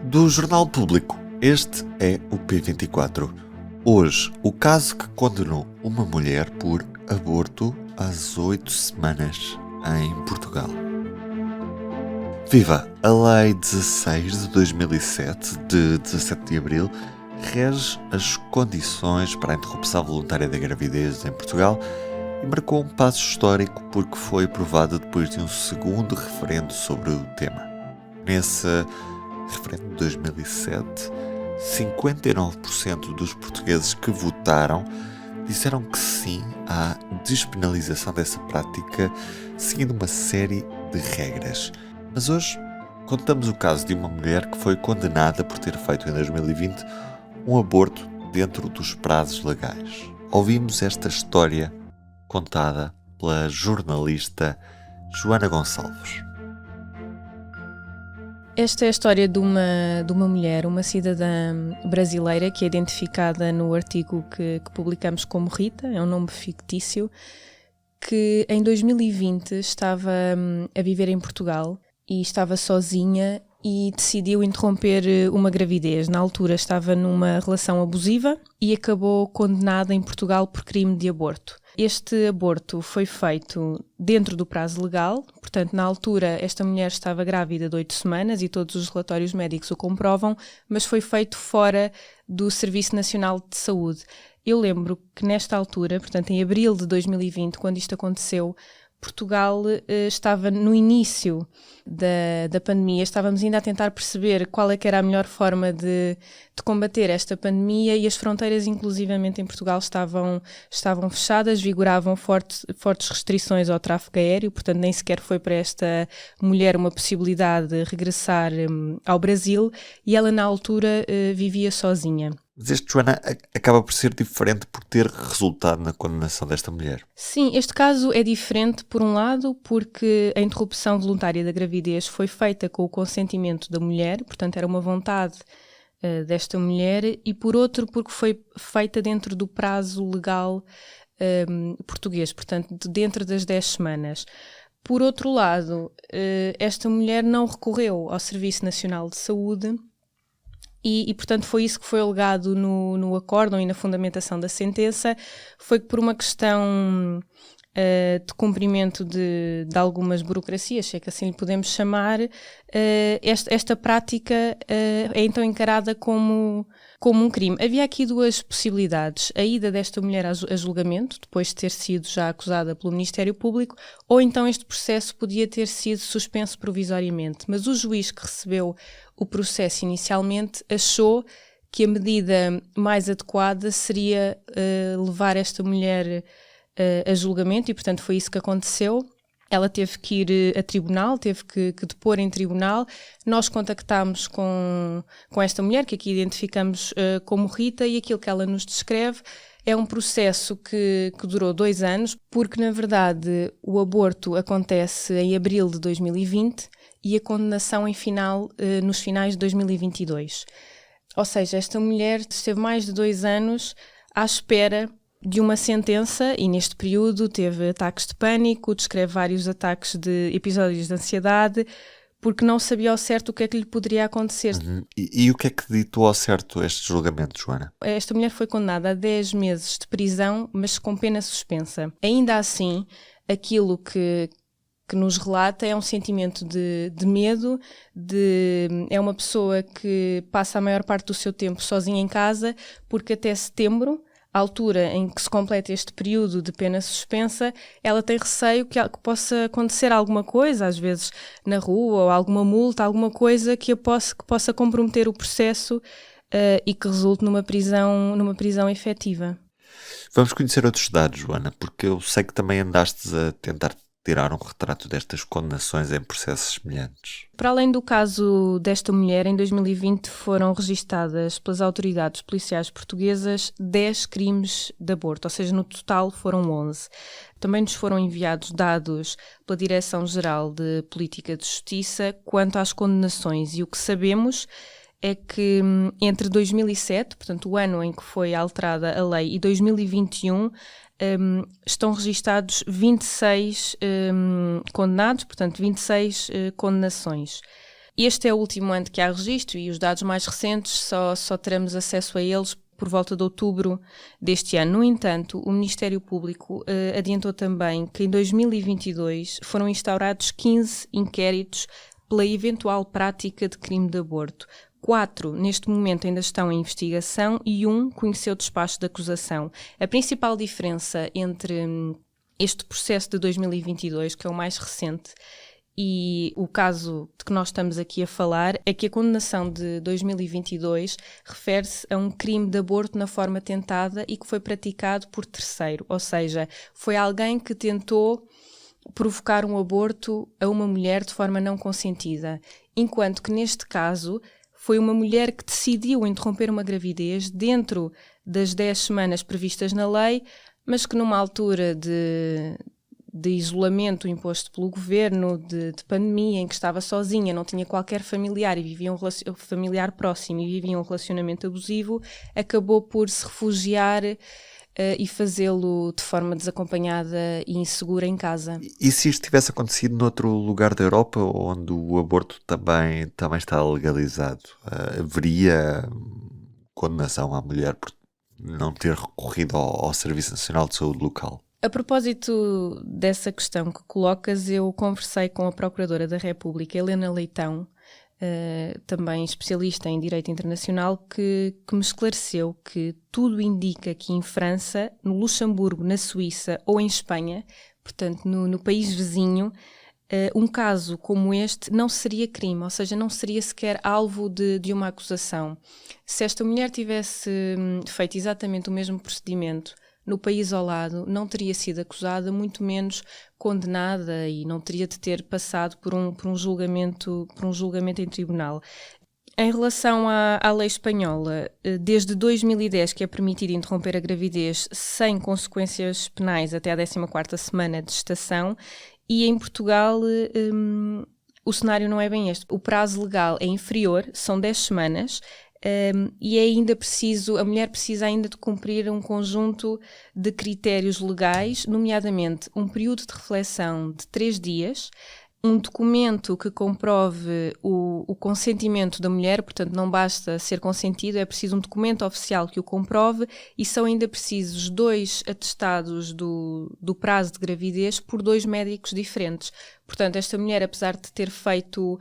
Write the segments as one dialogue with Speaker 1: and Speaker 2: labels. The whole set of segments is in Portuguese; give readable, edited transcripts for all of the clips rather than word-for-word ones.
Speaker 1: Do Jornal Público, este é o P24. Hoje, o caso que condenou uma mulher por aborto às 8 semanas em Portugal. Viva! A Lei 16 de 2007, de 17 de abril, rege as condições para a interrupção voluntária da gravidez em Portugal e marcou um passo histórico porque foi aprovada depois de um segundo referendo sobre o tema. Nesse referendo de 2007, 59% dos portugueses que votaram disseram que sim à despenalização dessa prática, seguindo uma série de regras. Mas hoje contamos o caso de uma mulher que foi condenada por ter feito em 2020 um aborto dentro dos prazos legais. Ouvimos esta história contada pela jornalista Joana Gonçalves.
Speaker 2: Esta é a história de uma mulher, uma cidadã brasileira que é identificada no artigo que publicamos como Rita, é um nome fictício, que em 2020 estava a viver em Portugal e estava sozinha e decidiu interromper uma gravidez. Na altura estava numa relação abusiva e acabou condenada em Portugal por crime de aborto. Este aborto foi feito dentro do prazo legal, portanto, na altura, esta mulher estava grávida de 8 semanas e todos os relatórios médicos o comprovam, mas foi feito fora do Serviço Nacional de Saúde. Eu lembro que nesta altura, portanto, em abril de 2020, quando isto aconteceu, Portugal estava no início da pandemia, estávamos ainda a tentar perceber qual é que era a melhor forma de combater esta pandemia e as fronteiras, inclusivamente em Portugal, estavam fechadas, vigoravam fortes restrições ao tráfego aéreo, portanto nem sequer foi para esta mulher uma possibilidade de regressar ao Brasil e ela na altura vivia sozinha.
Speaker 1: Mas este, Joana, acaba por ser diferente por ter resultado na condenação desta mulher.
Speaker 2: Sim, este caso é diferente, por um lado, porque a interrupção voluntária da gravidez foi feita com o consentimento da mulher, portanto era uma vontade desta mulher, e por outro, porque foi feita dentro do prazo legal português, portanto dentro das 10 semanas. Por outro lado, esta mulher não recorreu ao Serviço Nacional de Saúde, e, portanto, foi isso que foi alegado no acórdão e na fundamentação da sentença, foi que por uma questão de cumprimento de algumas burocracias, se é que assim lhe podemos chamar, esta prática é então encarada como um crime. Havia aqui duas possibilidades: a ida desta mulher a julgamento, depois de ter sido já acusada pelo Ministério Público, ou então este processo podia ter sido suspenso provisoriamente. Mas o juiz que recebeu o processo inicialmente achou que a medida mais adequada seria levar esta mulher a julgamento e, portanto, foi isso que aconteceu. Ela teve que ir a tribunal, teve que depor em tribunal. Nós contactámos com esta mulher, que aqui identificamos como Rita, e aquilo que ela nos descreve é um processo que durou 2 anos, porque, na verdade, o aborto acontece em abril de 2020 e a condenação nos finais de 2022. Ou seja, esta mulher esteve mais de 2 anos à espera de uma sentença e neste período teve ataques de pânico, descreve vários ataques de episódios de ansiedade, porque não sabia ao certo o que é que lhe poderia acontecer.
Speaker 1: E o que é que ditou ao certo este julgamento, Joana?
Speaker 2: Esta mulher foi condenada a 10 meses de prisão, mas com pena suspensa. Ainda assim, aquilo que nos relata é um sentimento de medo, é uma pessoa que passa a maior parte do seu tempo sozinha em casa, porque até setembro, à altura em que se completa este período de pena suspensa, ela tem receio que possa acontecer alguma coisa, às vezes na rua, ou alguma multa, alguma coisa que possa comprometer o processo e que resulte numa prisão efetiva.
Speaker 1: Vamos conhecer outros dados, Joana, porque eu sei que também andastes a tentar tirar um retrato destas condenações em processos semelhantes.
Speaker 2: Para além do caso desta mulher, em 2020 foram registadas pelas autoridades policiais portuguesas 10 crimes de aborto, ou seja, no total foram 11. Também nos foram enviados dados pela Direção-Geral de Política de Justiça quanto às condenações, e o que sabemos é que entre 2007, portanto o ano em que foi alterada a lei, e 2021, estão registados 26 condenados, portanto 26 condenações. Este é o último ano que há registro e os dados mais recentes só teremos acesso a eles por volta de outubro deste ano. No entanto, o Ministério Público adiantou também que em 2022 foram instaurados 15 inquéritos pela eventual prática de crime de aborto. 4, neste momento, ainda estão em investigação e 1 conheceu o despacho de acusação. A principal diferença entre este processo de 2022, que é o mais recente, e o caso de que nós estamos aqui a falar é que a condenação de 2022 refere-se a um crime de aborto na forma tentada e que foi praticado por terceiro, ou seja, foi alguém que tentou provocar um aborto a uma mulher de forma não consentida, enquanto que neste caso foi uma mulher que decidiu interromper uma gravidez dentro das 10 semanas previstas na lei, mas que numa altura de isolamento imposto pelo governo, de pandemia, em que estava sozinha, não tinha qualquer familiar e vivia familiar próximo e vivia um relacionamento abusivo, acabou por se refugiar e fazê-lo de forma desacompanhada e insegura em casa.
Speaker 1: E se isto tivesse acontecido noutro lugar da Europa, onde o aborto também está legalizado, haveria condenação à mulher por não ter recorrido ao Serviço Nacional de Saúde local?
Speaker 2: A propósito dessa questão que colocas, eu conversei com a Procuradora da República, Helena Leitão, também especialista em Direito Internacional, que me esclareceu que tudo indica que em França, no Luxemburgo, na Suíça ou em Espanha, portanto no país vizinho, um caso como este não seria crime, ou seja, não seria sequer alvo de uma acusação. Se esta mulher tivesse feito exatamente o mesmo procedimento no país ao lado, não teria sido acusada, muito menos condenada, e não teria de ter passado por um julgamento em tribunal. Em relação à lei espanhola, desde 2010 que é permitido interromper a gravidez sem consequências penais até a 14ª semana de gestação, e em Portugal o cenário não é bem este. O prazo legal é inferior, são 10 semanas, e é ainda preciso, a mulher precisa ainda de cumprir um conjunto de critérios legais, nomeadamente um período de reflexão de 3 dias, um documento que comprove o consentimento da mulher, portanto não basta ser consentido, é preciso um documento oficial que o comprove, e são ainda precisos 2 atestados do prazo de gravidez por 2 médicos diferentes. Portanto, esta mulher, apesar de ter feito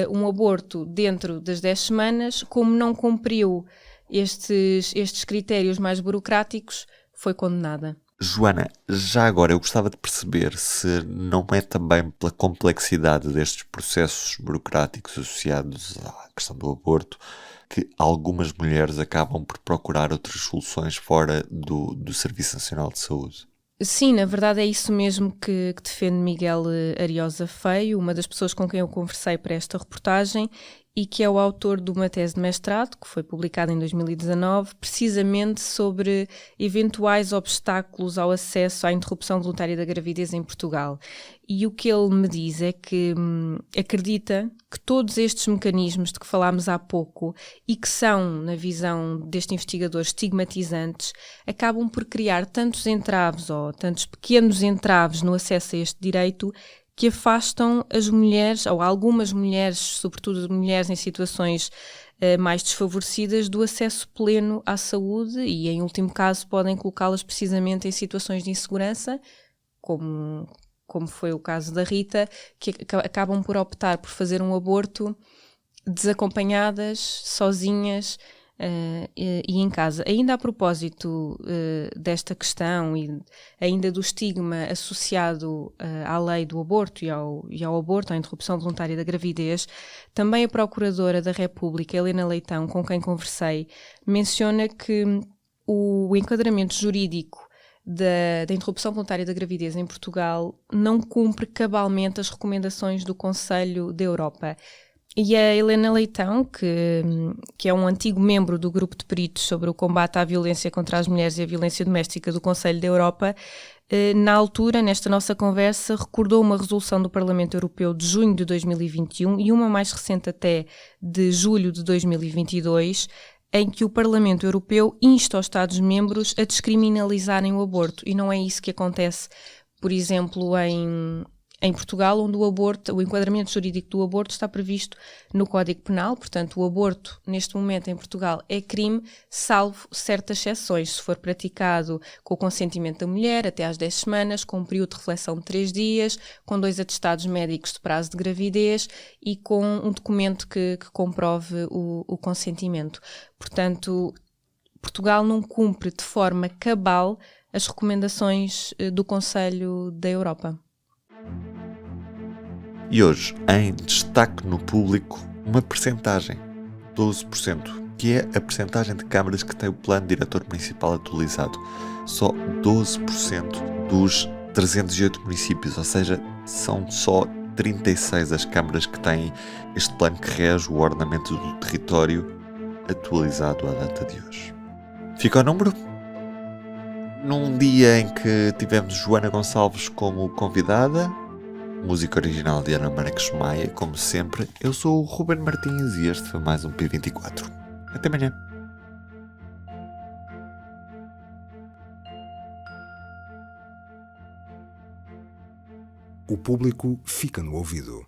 Speaker 2: um aborto dentro das 10 semanas, como não cumpriu estes critérios mais burocráticos, foi condenada.
Speaker 1: Joana, já agora eu gostava de perceber se não é também pela complexidade destes processos burocráticos associados à questão do aborto que algumas mulheres acabam por procurar outras soluções fora do Serviço Nacional de Saúde.
Speaker 2: Sim, na verdade é isso mesmo que defende Miguel Ariosa Feio, uma das pessoas com quem eu conversei para esta reportagem, e que é o autor de uma tese de mestrado, que foi publicada em 2019, precisamente sobre eventuais obstáculos ao acesso à interrupção voluntária da gravidez em Portugal. E o que ele me diz é que acredita que todos estes mecanismos de que falámos há pouco e que são, na visão deste investigador, estigmatizantes, acabam por criar tantos entraves ou tantos pequenos entraves no acesso a este direito que afastam as mulheres, ou algumas mulheres, sobretudo mulheres em situações mais desfavorecidas, do acesso pleno à saúde e, em último caso, podem colocá-las precisamente em situações de insegurança, como foi o caso da Rita, que acabam por optar por fazer um aborto desacompanhadas, sozinhas, e em casa. Ainda a propósito desta questão e ainda do estigma associado à lei do aborto e ao aborto, à interrupção voluntária da gravidez, também a Procuradora da República, Helena Leitão, com quem conversei, menciona que o enquadramento jurídico da interrupção voluntária da gravidez em Portugal não cumpre cabalmente as recomendações do Conselho da Europa. E a Helena Leitão, que é um antigo membro do grupo de peritos sobre o combate à violência contra as mulheres e a violência doméstica do Conselho da Europa, na altura, nesta nossa conversa, recordou uma resolução do Parlamento Europeu de junho de 2021 e uma mais recente até de julho de 2022, em que o Parlamento Europeu insta os Estados-membros a descriminalizarem o aborto. E não é isso que acontece, por exemplo, em Portugal, onde o enquadramento jurídico do aborto está previsto no Código Penal. Portanto, o aborto, neste momento, em Portugal, é crime, salvo certas exceções. Se for praticado com o consentimento da mulher, até às 10 semanas, com um período de reflexão de 3 dias, com 2 atestados médicos de prazo de gravidez e com um documento que comprove o consentimento. Portanto, Portugal não cumpre de forma cabal as recomendações do Conselho da Europa.
Speaker 1: E hoje, em destaque no público, uma percentagem, 12%, que é a percentagem de câmaras que tem o Plano Diretor Municipal atualizado. Só 12% dos 308 municípios, ou seja, são só 36 as câmaras que têm este plano que rege o ordenamento do território atualizado à data de hoje. Fica o número? Num dia em que tivemos Joana Gonçalves como convidada, música original de Ana Marques Maia, como sempre, eu sou o Ruben Martins e este foi mais um P24. Até amanhã.
Speaker 3: O público fica no ouvido.